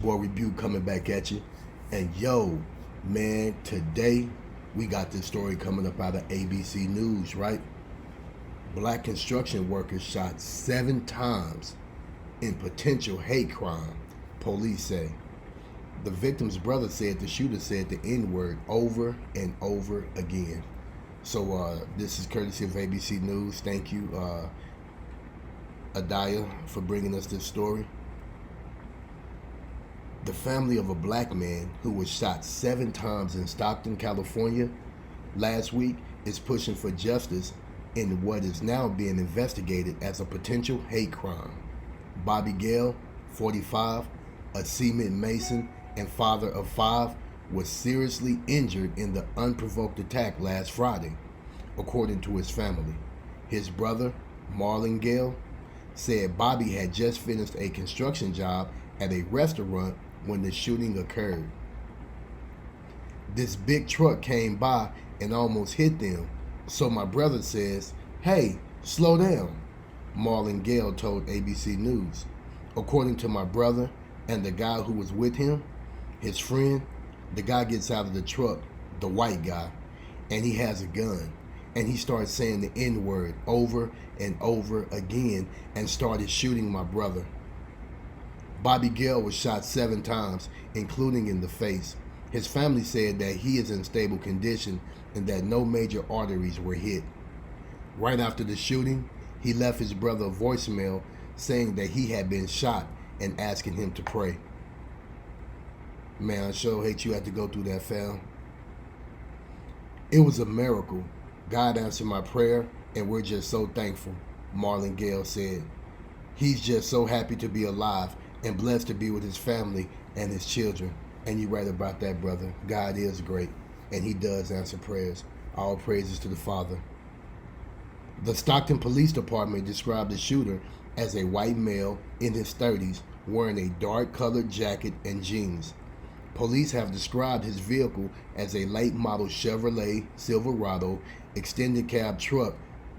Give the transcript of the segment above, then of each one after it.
boy Rebuke coming back at you. And yo, man, today we got this story coming up out of ABC News, right? Black construction workers shot 7 times in potential hate crime, police say. The victim's brother said the shooter said the N-word over and over again. So this is courtesy of ABC News. Thank you, Adaya, for bringing us this story. The family of a black man who was shot 7 times in Stockton, California last week is pushing for justice in what is now being investigated as a potential hate crime. Bobby Gayle, 45, a cement mason and father of 5, was seriously injured in the unprovoked attack last Friday, according to his family. His brother, Marlon Gayle, said Bobby had just finished a construction job at a restaurant when the shooting occurred. This big truck came by and almost hit them, so my brother says, "Hey, slow down," Marlon Gayle told ABC News. According to my brother and the guy who was with him, his friend, the guy gets out of the truck, the white guy, and he has a gun. And he started saying the N-word over and over again and started shooting my brother. Bobby Gayle was shot 7 times, including in the face. His family said that he is in stable condition and that no major arteries were hit. Right after the shooting, he left his brother a voicemail saying that he had been shot and asking him to pray. Man, I sure hate you had to go through that, fam. It was a miracle. God answered my prayer, and we're just so thankful, Marlon Gayle said. He's just so happy to be alive and blessed to be with his family and his children. And you're right about that, brother. God is great, and he does answer prayers. All praises to the Father. The Stockton Police Department described the shooter as a white male in his 30s wearing a dark-colored jacket and jeans. Police have described his vehicle as a late model Chevrolet Silverado extended cab truck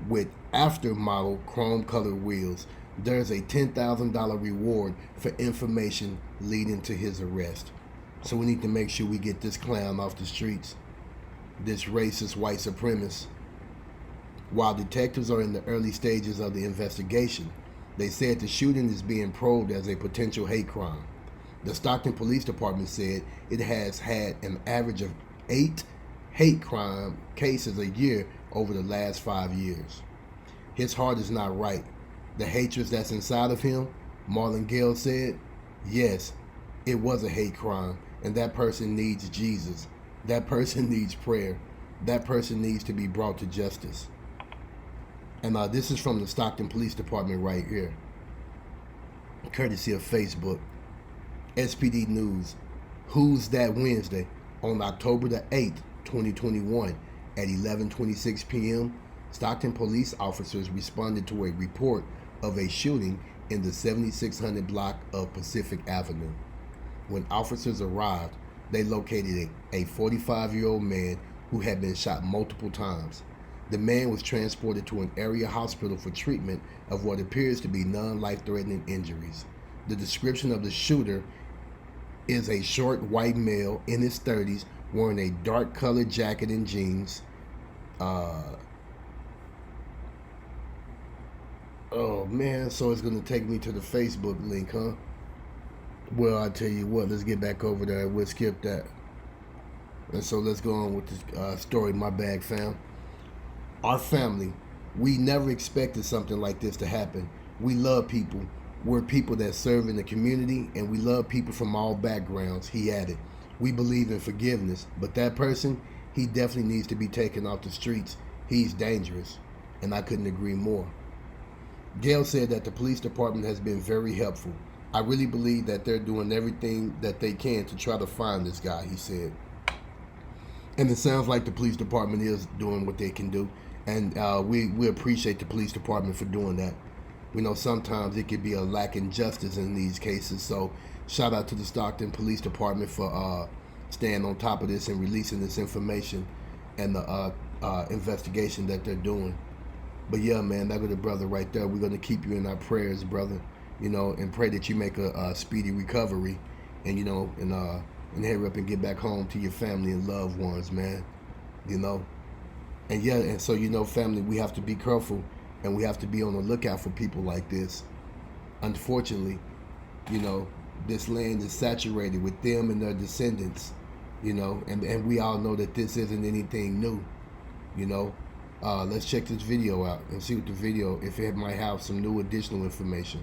with after-model chrome-colored wheels. There's a $10,000 reward for information leading to his arrest. So we need to make sure we get this clown off the streets, this racist white supremacist. While detectives are in the early stages of the investigation, they said the shooting is being probed as a potential hate crime. The Stockton Police Department said it has had an average of 8 hate crime cases a year over the last 5 years. His heart is not right. The hatred that's inside of him, Marlon Gayle said, yes, it was a hate crime, and that person needs Jesus. That person needs prayer. That person needs to be brought to justice. And this is from the Stockton Police Department right here, courtesy of Facebook. SPD News. Who's That Wednesday on October the 8th, 2021 at 11:26 p.m. Stockton police officers responded to a report of a shooting in the 7600 block of Pacific Avenue. When officers arrived, they located a 45-year-old man who had been shot multiple times. The man was transported to an area hospital for treatment of what appears to be non-life-threatening injuries. The description of the shooter is a short white male in his 30s wearing a dark colored jacket and jeans. Oh man, so it's going to take me to the Facebook link, huh? Well, I tell you what, let's get back over there. We'll skip that. And so let's go on with this story. My bag, fam. Our family, we never expected something like this to happen. We love people. We're people that serve in the community, and we love people from all backgrounds, he added. We believe in forgiveness, but that person, he definitely needs to be taken off the streets. He's dangerous, and I couldn't agree more. Gayle said that the police department has been very helpful. I really believe that they're doing everything that they can to try to find this guy, he said. And it sounds like the police department is doing what they can do, and we appreciate the police department for doing that. We know sometimes it could be a lack in justice in these cases, so shout out to the Stockton Police Department for staying on top of this and releasing this information and the investigation that they're doing. But yeah, man, that good brother right there. We're going to keep you in our prayers, brother, and pray that you make a speedy recovery and and hurry up and get back home to your family and loved ones, man. You know, and yeah, and so family, we have to be careful, and we have to be on the lookout for people like this. Unfortunately, this land is saturated with them and their descendants. And we all know that this isn't anything new. Let's check this video out and see what the video, if it might have some new additional information.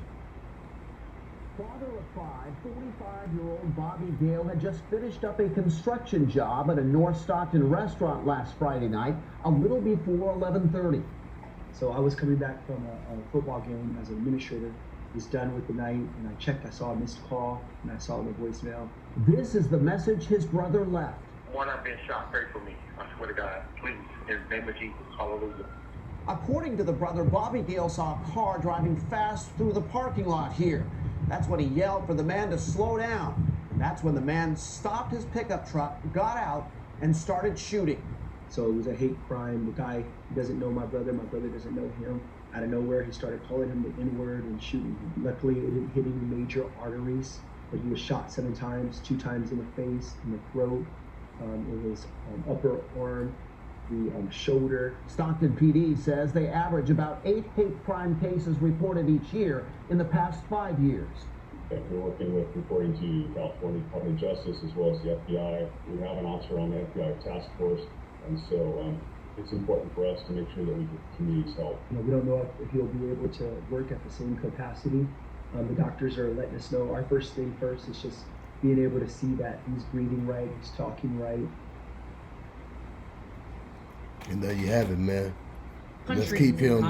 Father of five, 45-year-old Bobby Gayle had just finished up a construction job at a North Stockton restaurant last Friday night, a little before 11:30. So I was coming back from a football game as an administrator. Was done with the night, and I checked. I saw a missed call, and I saw the voicemail. This is the message his brother left. One, I've been shot. Pray for me. I swear to God. Please. In the name of Jesus. Hallelujah. According to the brother, Bobby Gayle saw a car driving fast through the parking lot here. That's when he yelled for the man to slow down. And that's when the man stopped his pickup truck, got out, and started shooting. So it was a hate crime. The guy doesn't know my brother doesn't know him. Out of nowhere, he started calling him the N-word and shooting. Luckily, it didn't hit any major arteries, but he was shot 7 times, 2 times in the face, in the throat, in his upper arm, the shoulder. Stockton PD says they average about 8 hate crime cases reported each year in the past 5 years. We're working with reporting to California Department of Justice as well as the FBI. We have an officer on the FBI task force, and so it's important for us to make sure that we get community's help. We don't know if he'll be able to work at the same capacity. The doctors are letting us know our first thing first is just being able to see that he's breathing right, he's talking right. And there you have it, man. Let's keep him.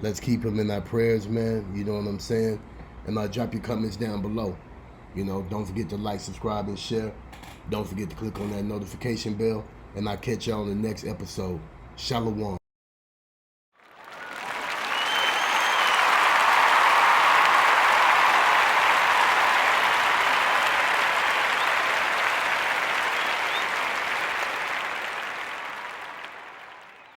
Let's keep him in our prayers, man. You know what I'm saying? And drop your comments down below. Don't forget to like, subscribe, and share. Don't forget to click on that notification bell. And I'll catch y'all on the next episode. Shalom.